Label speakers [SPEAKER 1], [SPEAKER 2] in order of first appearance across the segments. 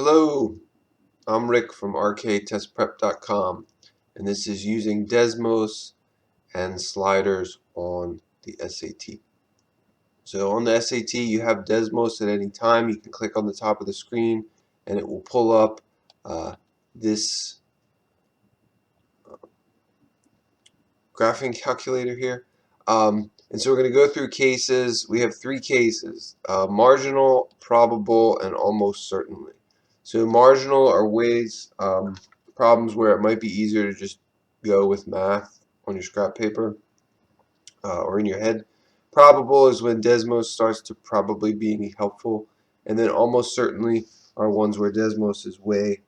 [SPEAKER 1] Hello, I'm Rick from rktestprep.com, and this is using Desmos and sliders on the SAT. So on the SAT, you have Desmos at any time. You can click on the top of the screen and it will pull up this graphing calculator here. And so we're going to go through cases. We have three cases: marginal, probable, and almost certainly. So marginal are ways, problems where it might be easier to just go with math on your scrap paper or in your head. Probable is when Desmos starts to probably being helpful, and then almost certainly are ones where Desmos is way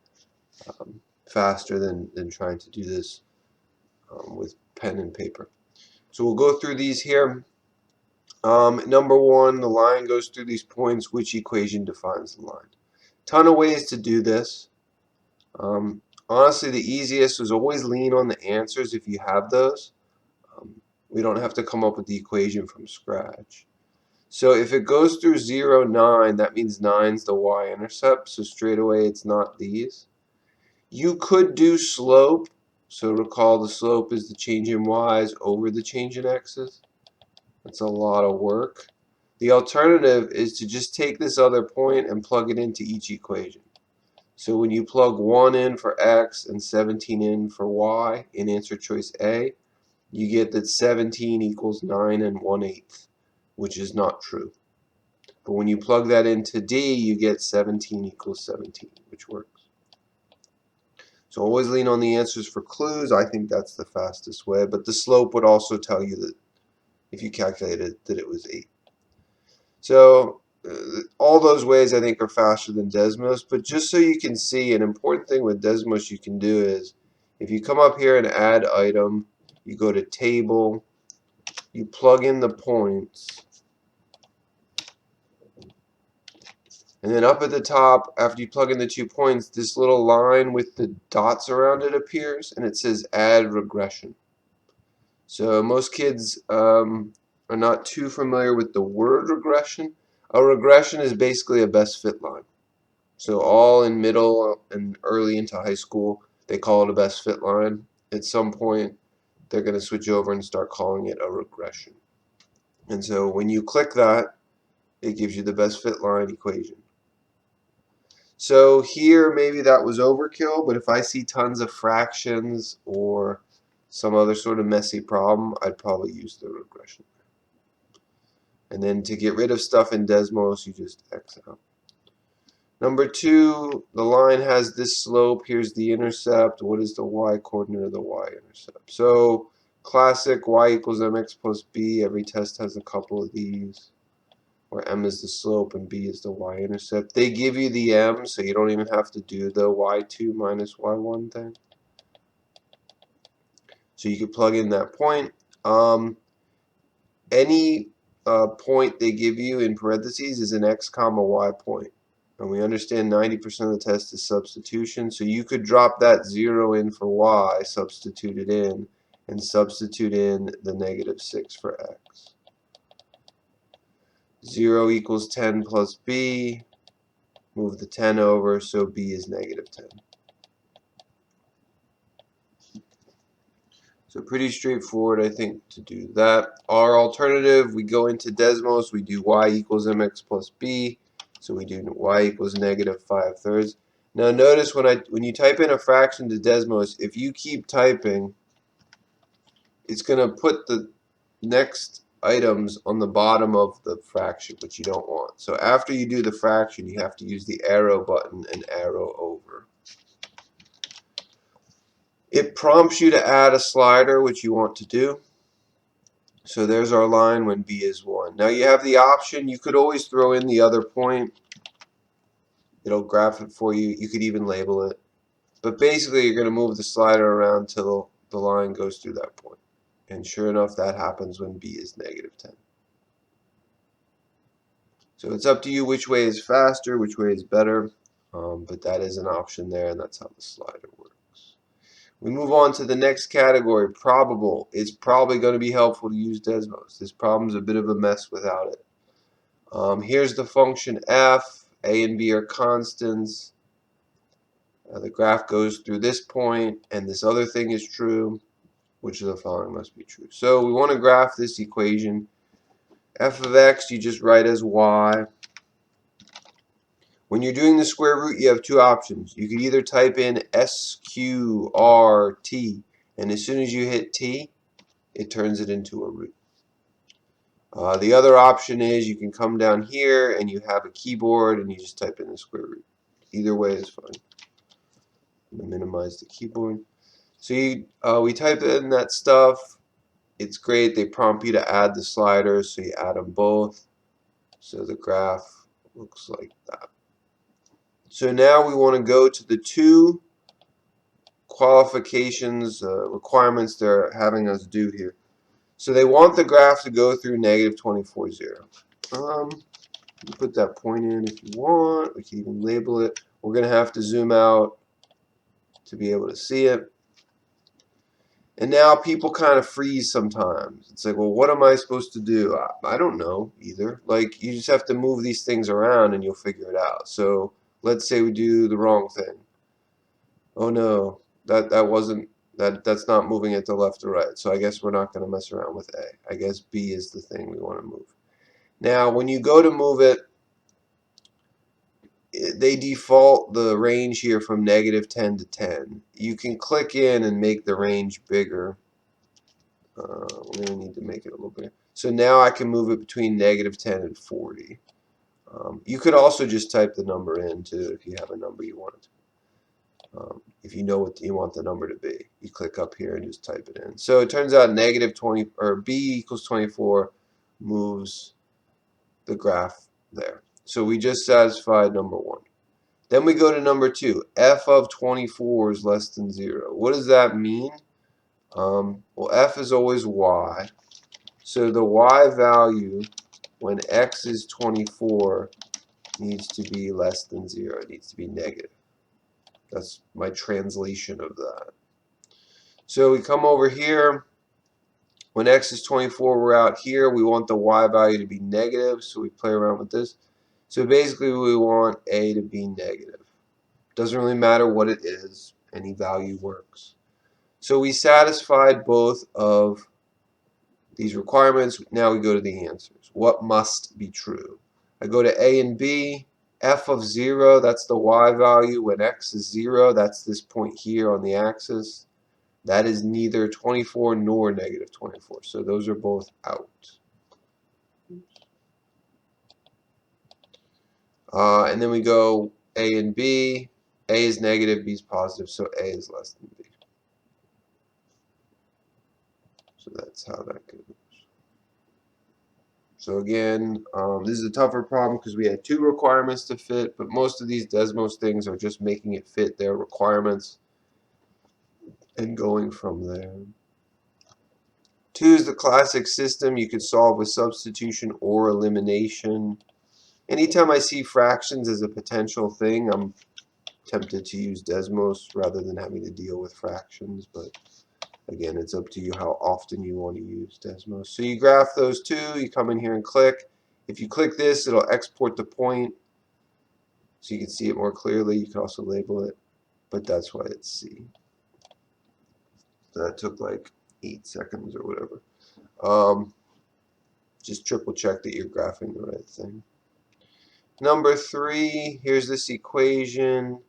[SPEAKER 1] faster than trying to do this with pen and paper. So we'll go through these here. Number one, the line goes through these points. Which equation defines the line? Ton of ways to do this. Honestly, the easiest is always lean on the answers if you have those. We don't have to come up with the equation from scratch. So if it goes through 0, 9, that means 9 is the y-intercept. So straight away it's not these. You could do slope. So recall the slope is the change in y's over the change in x's. That's a lot of work. The alternative is to just take this other point and plug it into each equation. So when you plug 1 in for x and 17 in for y in answer choice A, you get that 17 equals 9 and 1/8, which is not true. But when you plug that into D, you get 17 equals 17, which works. So always lean on the answers for clues. I think that's the fastest way. But the slope would also tell you that if you calculated that it was 8. So all those ways I think are faster than Desmos. But just so you can see, an important thing with Desmos you can do is if you come up here and add item, you go to table, you plug in the points, and then up at the top, after you plug in the 2 points, this little line with the dots around it appears, and it says add regression. So most kids are not too familiar with the word regression. A regression is basically a best fit line. So all in middle and early into high school, they call it a best fit line. At some point, they're going to switch over and start calling it a regression. And so when you click that, it gives you the best fit line equation. So here, maybe that was overkill, but if I see tons of fractions or some other sort of messy problem, I'd probably use the regression. And then to get rid of stuff in Desmos, you just X out. Number 2, the line has this slope. Here's the intercept. What is the y-coordinate of the y-intercept? So classic y equals mx plus b. Every test has a couple of these, where m is the slope and b is the y-intercept. They give you the m, so you don't even have to do the y2 minus y1 thing. So you could plug in that point. Any point they give you in parentheses is an x comma y point. And we understand 90% of the test is substitution, so you could drop that 0 in for y, substitute it in, and substitute in the -6 for x. 0 equals 10 plus b, move the 10 over, so b is -10. So pretty straightforward, I think, to do that. Our alternative, we go into Desmos, we do y equals mx plus b. So we do y equals -5/3. Now notice when you type in a fraction to Desmos, if you keep typing, it's going to put the next items on the bottom of the fraction, which you don't want. So after you do the fraction, you have to use the arrow button and arrow over. It prompts you to add a slider, which you want to do. So there's our line when b is 1. Now you have the option, you could always throw in the other point. It'll graph it for you. You could even label it. But basically you're going to move the slider around till the line goes through that point. And sure enough, that happens when b is -10. So it's up to you which way is faster, which way is better. But that is an option there, and that's how the slider works. We move on to the next category, probable. It's probably going to be helpful to use Desmos. This problem's a bit of a mess without it. Here's the function f. A and b are constants. The graph goes through this point, and this other thing is true. Which of the following must be true? So we want to graph this equation. F of x you just write as y. When you're doing the square root, you have two options. You could either type in SQRT, and as soon as you hit T, it turns it into a root. The other option is you can come down here and you have a keyboard and you just type in the square root. Either way is fine. I'm going to minimize the keyboard. So we type in that stuff. It's great. They prompt you to add the sliders, so you add them both. So the graph looks like that. So now we want to go to the two qualifications, requirements they're having us do here. So they want the graph to go through negative 24, 0. You put that point in if you want. We can even label it. We're going to have to zoom out to be able to see it. And now people kind of freeze sometimes. It's like, well, what am I supposed to do? I don't know either. Like, you just have to move these things around and you'll figure it out. So let's say we do the wrong thing. Oh no, that's not moving it to left or right. So I guess we're not going to mess around with A. I guess B is the thing we want to move. Now, when you go to move it, they default the range here from negative 10 to 10. You can click in and make the range bigger. We're going to need to make it a little bigger. So now I can move it between negative 10 and 40. You could also just type the number in too if you have a number you want. If you know what you want the number to be, you click up here and just type it in. So it turns out negative 20 or b equals 24 moves the graph there. So we just satisfied number one. Then we go to number two. F of 24 is less than 0. What does that mean? Well, f is always y. So the y value when x is 24 needs to be less than 0. It needs to be negative. That's my translation of that. So we come over here. When x is 24, we're out here. We want the y value to be negative, so we play around with this. So basically we want a to be negative. Doesn't really matter what it is. Any value works. So we satisfied both of these requirements. Now we go to the answers. What must be true? I go to A and B. F of 0, that's the y value. When x is 0, that's this point here on the axis. That is neither 24 nor negative 24. So those are both out. And then we go A and B. A is negative, B is positive, so A is less than B. So that's how that goes. So again, this is a tougher problem because we had two requirements to fit, but most of these Desmos things are just making it fit their requirements and going from there. 2 is the classic system. You could solve with substitution or elimination. Anytime I see fractions as a potential thing, I'm tempted to use Desmos rather than having to deal with fractions, but again, it's up to you how often you want to use Desmos. So you graph those two, you come in here and click. If you click this, it'll export the point so you can see it more clearly. You can also label it, but that's why it's C. That took like 8 seconds or whatever. Just triple check that you're graphing the right thing. Number 3, here's this equation.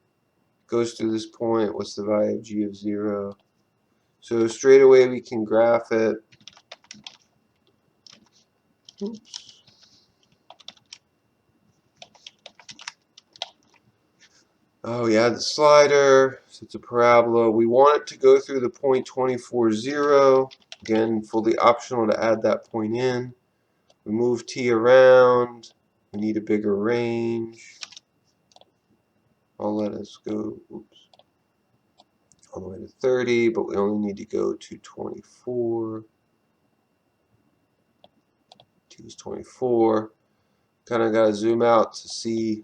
[SPEAKER 1] Goes through this point. What's the value of g of 0? So straight away we can graph it. Oops. Oh yeah, the slider. So it's a parabola. We want it to go through the point 24, 0. Again, fully optional to add that point in. We move t around. We need a bigger range. I'll let us go. Oops. All the way to 30, but we only need to go to 24. T is 24. Kind of got to zoom out to see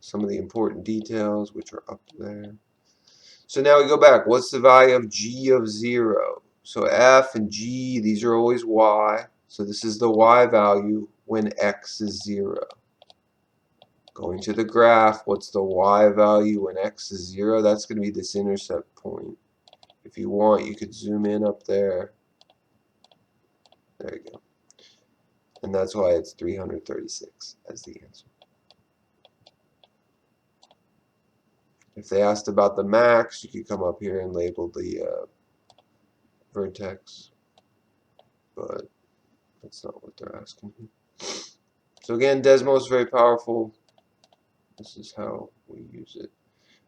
[SPEAKER 1] some of the important details, which are up there. So now we go back. What's the value of g of 0? So f and g, these are always y. So this is the y value when x is 0. Going to the graph, what's the y value when x is 0? That's going to be this intercept point. If you want, you could zoom in up there. There you go. And that's why it's 336 as the answer. If they asked about the max, you could come up here and label the vertex. But that's not what they're asking. So again, Desmos is very powerful. This is how we use it.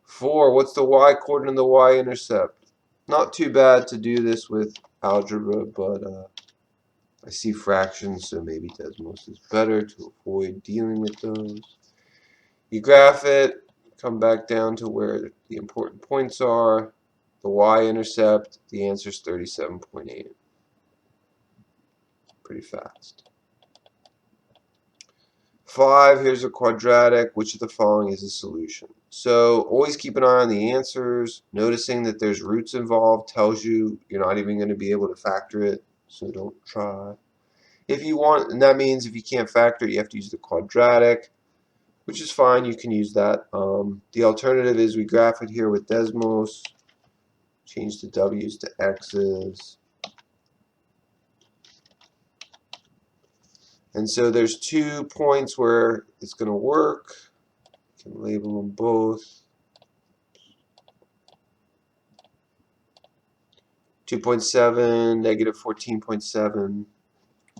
[SPEAKER 1] 4, what's the y-coordinate and the y-intercept? Not too bad to do this with algebra, but I see fractions, so maybe Desmos is better to avoid dealing with those. You graph it, come back down to where the important points are. The y-intercept, the answer is 37.8. Pretty fast. 5, here's a quadratic. Which of the following is a solution? So always keep an eye on the answers. Noticing that there's roots involved tells you you're not even going to be able to factor it, so don't try. If you want, and that means if you can't factor it, you have to use the quadratic, which is fine. You can use that. The alternative is we graph it here with Desmos, change the w's to x's. And so there's 2 points where it's going to work. You can label them both. 2.7, negative 14.7.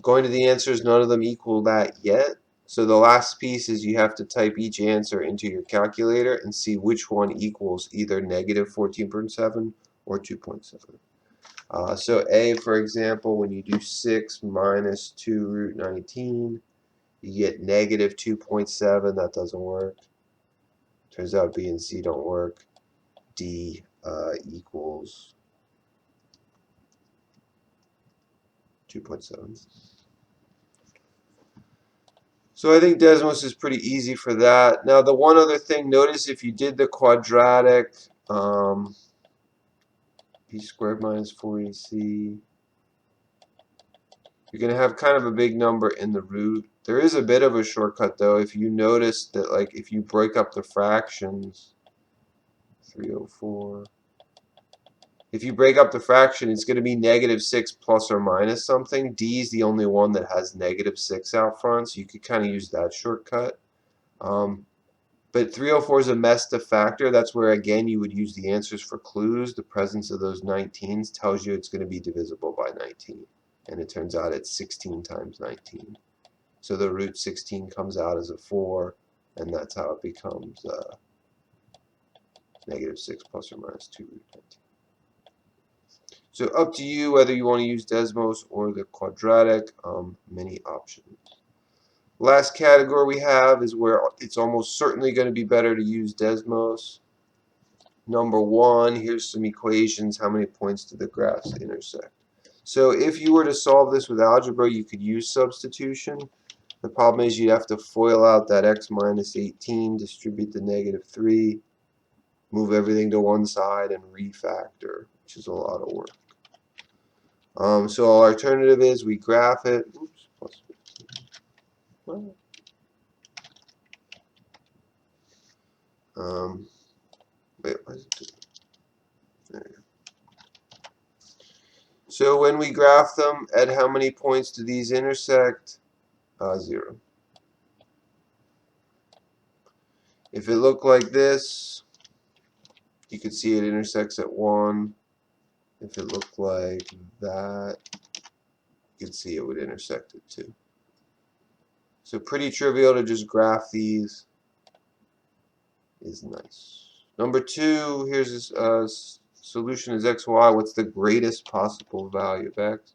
[SPEAKER 1] Going to the answers, none of them equal that yet. So the last piece is you have to type each answer into your calculator and see which one equals either negative 14.7 or 2.7. So A, for example, when you do 6 minus 2 root 19, you get negative 2.7. That doesn't work. Turns out B and C don't work. D equals 2.7. So I think Desmos is pretty easy for that. Now the one other thing, notice if you did the quadratic, b squared minus 4ac, you're going to have kind of a big number in the root. There is a bit of a shortcut though. If you notice that, like, if you break up the fractions, 304, if you break up the fraction, it's going to be negative 6 plus or minus something. D is the only one that has negative 6 out front, so you could kind of use that shortcut. But 304 is a mess to factor. That's where, again, you would use the answers for clues. The presence of those 19s tells you it's going to be divisible by 19. And it turns out it's 16 times 19. So the root 16 comes out as a 4, and that's how it becomes negative 6 plus or minus 2 root 19. So up to you whether you want to use Desmos or the quadratic. Many options. Last category we have is where it's almost certainly going to be better to use Desmos. Number 1, here's some equations. How many points do the graphs intersect? So if you were to solve this with algebra, you could use substitution. The problem is you'd have to FOIL out that x minus 18, distribute the negative 3, move everything to one side, and refactor, which is a lot of work. So our alternative is we graph it. Oops, plus 15. Wait, why is it doing? There you go. So when we graph them, at how many points do these intersect? 0. If it looked like this, you could see it intersects at 1. If it looked like that, you could see it would intersect at 2. So pretty trivial to just graph these. Is nice. Number 2, here's this solution is xy. What's the greatest possible value of x?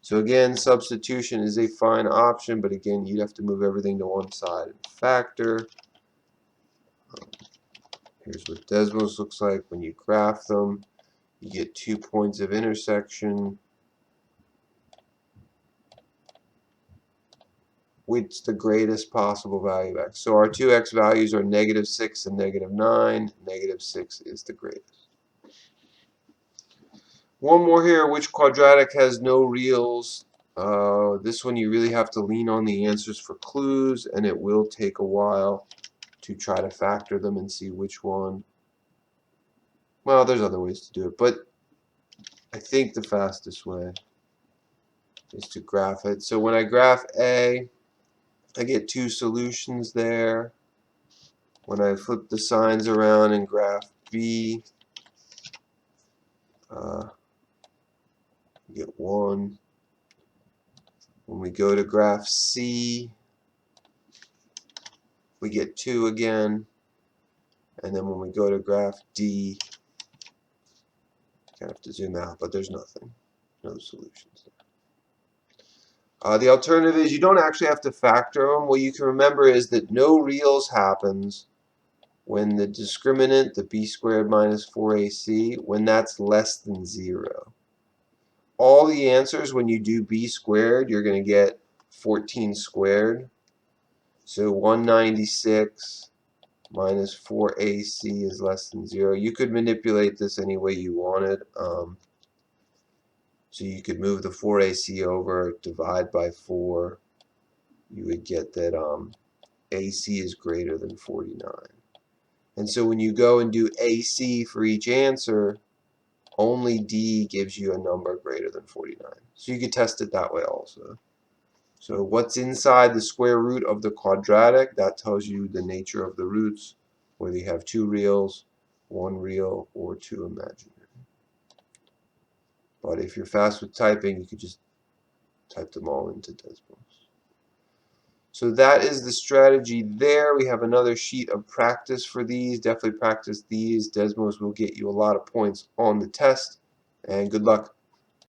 [SPEAKER 1] So again, substitution is a fine option, but again, you'd have to move everything to one side and factor. Here's what Desmos looks like when you graph them. You get 2 points of intersection. What's the greatest possible value of x? So our two x values are negative 6 and negative 9. Negative 6 is the greatest. One more here. Which quadratic has no reals? This one you really have to lean on the answers for clues, and it will take a while. to try to factor them and see which one. Well, there's other ways to do it, but I think the fastest way is to graph it. So when I graph A, I get two solutions there. When I flip the signs around and graph B, we get 1. When we go to graph C, we get 2 again. And then when we go to graph D, I have to zoom out, but there's nothing. No solutions there. The alternative is you don't actually have to factor them. What you can remember is that no reals happens when the discriminant, the b squared minus 4ac, when that's less than 0. All the answers when you do b squared, you're going to get 14 squared. So 196 minus 4ac is less than 0. You could manipulate this any way you wanted. So you could move the 4ac over, divide by 4. You would get that ac is greater than 49. And so when you go and do AC for each answer, only D gives you a number greater than 49. So you could test it that way also. So what's inside the square root of the quadratic, that tells you the nature of the roots, whether you have 2 reals, 1 real, or 2 imaginary. But if you're fast with typing, you could just type them all into Desmos. So that is the strategy there. We have another sheet of practice for these. Definitely practice these. Desmos will get you a lot of points on the test. And good luck.